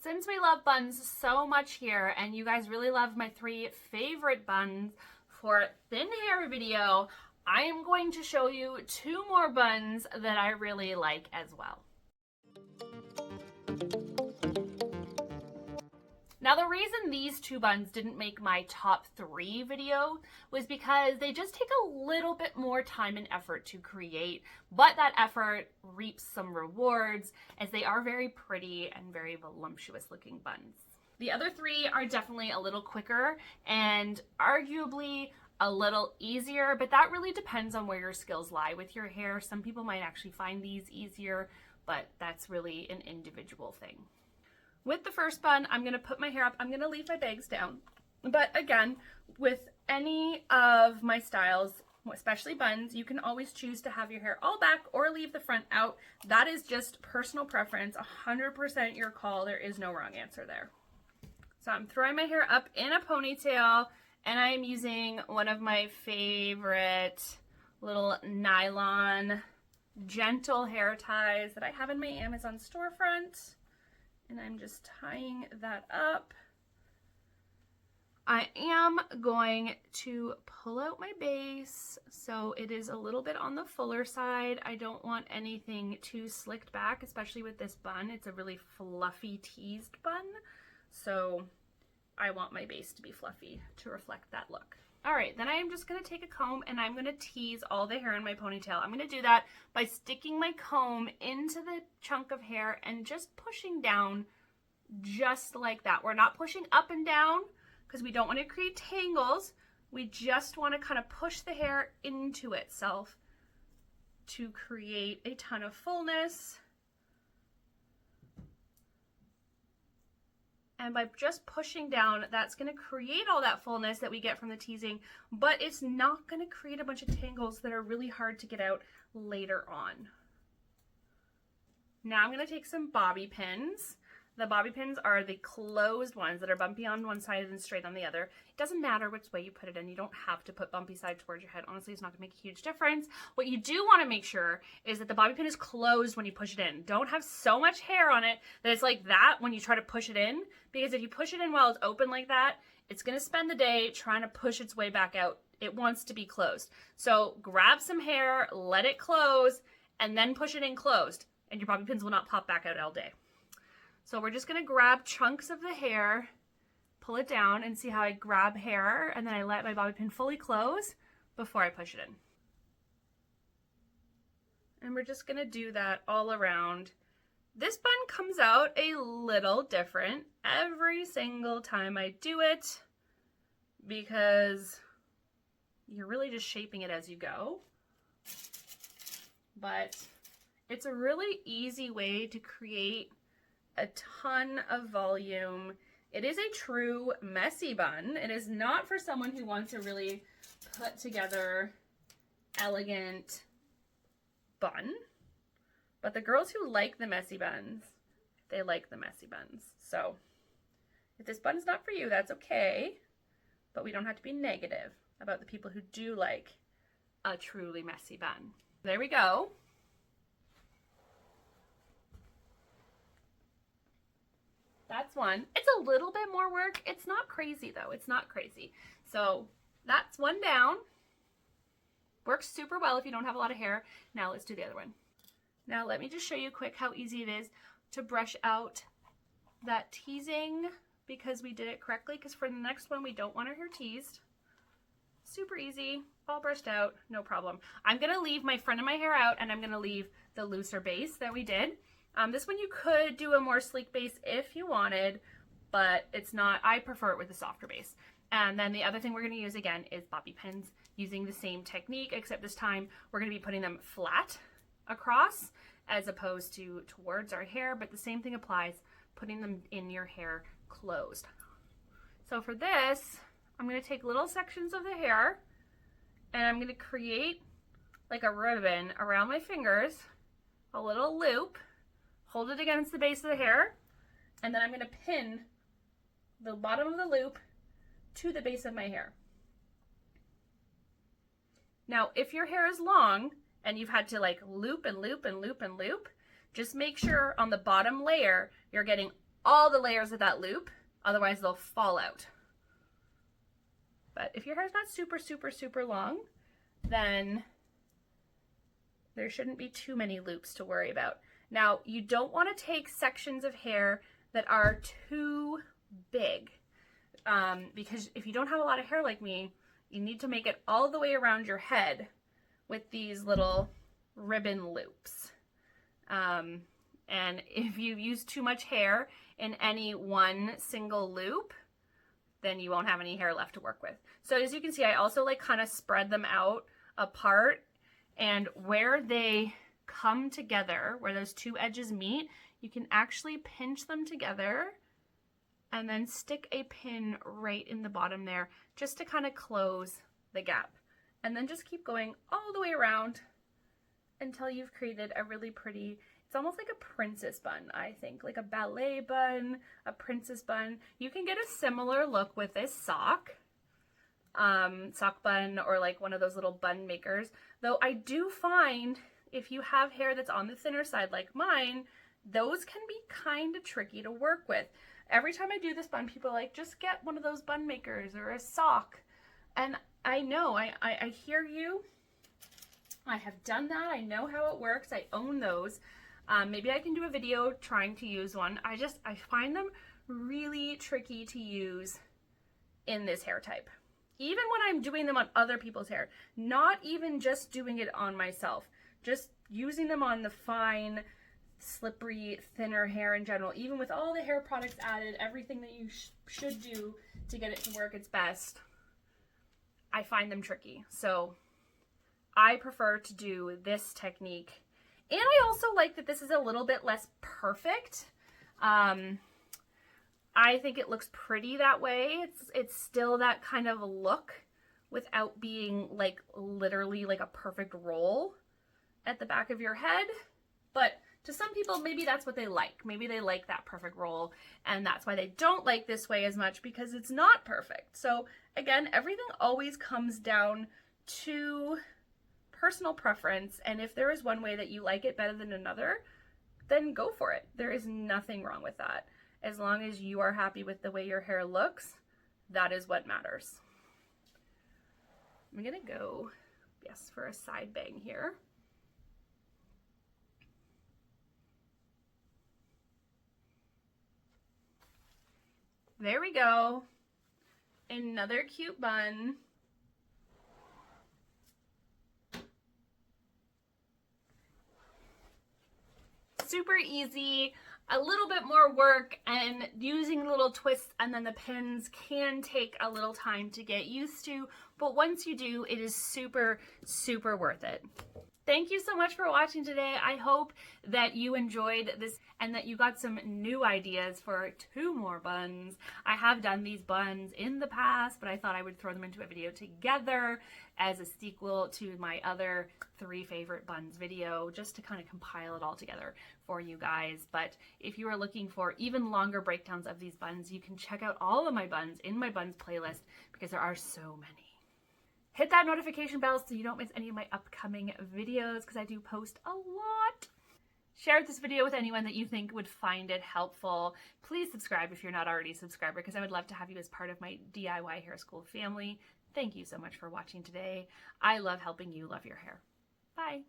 Since we love buns so much here and you guys really love my 3 favorite buns for thin hair video, I am going to show you 2 more buns that I really like as well. Now the reason these 2 buns didn't make my top 3 video was because they just take a little bit more time and effort to create, but that effort reaps some rewards as they are very pretty and very voluptuous looking buns. The other 3 are definitely a little quicker and arguably a little easier, but that really depends on where your skills lie with your hair. Some people might actually find these easier, but that's really an individual thing. With the first bun, I'm going to put my hair up. I'm going to leave my bangs down. But again, with any of my styles, especially buns, you can always choose to have your hair all back or leave the front out. That is just personal preference, 100% your call. There is no wrong answer there. So I'm throwing my hair up in a ponytail, and I'm using one of my favorite little nylon gentle hair ties that I have in my Amazon storefront. And I'm just tying that up. I am going to pull out my base so it is a little bit on the fuller side. I don't want anything too slicked back, especially with this bun. It's a really fluffy teased bun, so I want my base to be fluffy to reflect that look. All right, then I am just gonna take a comb and I'm gonna tease all the hair in my ponytail. I'm gonna do that by sticking my comb into the chunk of hair and just pushing down just like that. We're not pushing up and down because we don't want to create tangles. We just want to kind of push the hair into itself to create a ton of fullness. And by just pushing down, that's going to create all that fullness that we get from the teasing, but it's not going to create a bunch of tangles that are really hard to get out later on. Now I'm going to take some bobby pins. The bobby pins are the closed ones that are bumpy on one side and straight on the other. It doesn't matter which way you put it in. You don't have to put bumpy side towards your head. Honestly, it's not going to make a huge difference. What you do want to make sure is that the bobby pin is closed when you push it in. Don't have so much hair on it that it's like that when you try to push it in, because if you push it in while it's open like that, it's going to spend the day trying to push its way back out. It wants to be closed. So grab some hair, let it close, and then push it in closed, and your bobby pins will not pop back out all day. So we're just going to grab chunks of the hair, pull it down, and see how I grab hair, and then I let my bobby pin fully close before I push it in. And we're just going to do that all around. This bun comes out a little different every single time I do it because you're really just shaping it as you go. But it's a really easy way to create a ton of volume. It is a true messy bun. It is not for someone who wants a really put together, elegant bun. But the girls who like the messy buns, they like the messy buns. So if this bun is not for you, that's okay. But we don't have to be negative about the people who do like a truly messy bun. There we go. That's one. It's a little bit more work. It's not crazy though. It's not crazy. So that's one down. Works super well if you don't have a lot of hair. Now let's do the other one. Now let me just show you quick how easy it is to brush out that teasing because we did it correctly, because for the next one we don't want our hair teased. Super easy, all brushed out, no problem. I'm gonna leave my front of my hair out and I'm gonna leave the looser base that we did. This one you could do a more sleek base if you wanted, but it's not, I prefer it with a softer base. And then the other thing we're going to use again is bobby pins, using the same technique, except this time we're going to be putting them flat across as opposed to towards our hair, but the same thing applies, putting them in your hair closed. So for this, I'm going to take little sections of the hair and I'm going to create like a ribbon around my fingers, a little loop, hold it against the base of the hair, and then I'm going to pin the bottom of the loop to the base of my hair. Now, if your hair is long and you've had to like loop and loop and loop and loop, just make sure on the bottom layer you're getting all the layers of that loop, otherwise they'll fall out. But if your hair is not super, super, super long, then there shouldn't be too many loops to worry about. Now, you don't want to take sections of hair that are too big, because if you don't have a lot of hair like me, you need to make it all the way around your head with these little ribbon loops. And if you use too much hair in any one single loop, then you won't have any hair left to work with. So as you can see, I also like kind of spread them out apart, and where they come together, where those two edges meet, you can actually pinch them together and then stick a pin right in the bottom there just to kind of close the gap. And then just keep going all the way around until you've created a really pretty, it's almost like a princess bun, I think, like a ballet bun, a princess bun. You can get a similar look with this sock bun, or like one of those little bun makers. Though I do find if you have hair that's on the thinner side like mine, those can be kind of tricky to work with. Every time I do this bun, people are like, just get one of those bun makers or a sock. And I know, I hear you. I have done that. I know how it works. I own those. Maybe I can do a video trying to use one. I find them really tricky to use in this hair type. Even when I'm doing them on other people's hair, not even just doing it on myself, just using them on the fine, slippery, thinner hair in general, even with all the hair products added, everything that you should do to get it to work its best, I find them tricky. So I prefer to do this technique. And I also like that this is a little bit less perfect. I think it looks pretty that way. It's still that kind of look without being like literally like a perfect roll at the back of your head. But to some people, maybe that's what they like. Maybe they like that perfect roll, and that's why they don't like this way as much, because it's not perfect. So again, everything always comes down to personal preference, and if there is one way that you like it better than another, then go for it. There is nothing wrong with that. As long as you are happy with the way your hair looks, that is what matters. I'm gonna go, yes, for a side bang here. There we go. Another cute bun. Super easy, a little bit more work, and using little twists and then the pins can take a little time to get used to, but once you do, it is super, super worth it. Thank you so much for watching today. I hope that you enjoyed this and that you got some new ideas for 2 more buns. I have done these buns in the past, but I thought I would throw them into a video together as a sequel to my other 3 favorite buns video, just to kind of compile it all together for you guys. But if you are looking for even longer breakdowns of these buns, you can check out all of my buns in my buns playlist, because there are so many. Hit that notification bell so you don't miss any of my upcoming videos, because I do post a lot. Share this video with anyone that you think would find it helpful. Please subscribe if you're not already a subscriber, because I would love to have you as part of my DIY Hair School family. Thank you so much for watching today. I love helping you love your hair. Bye.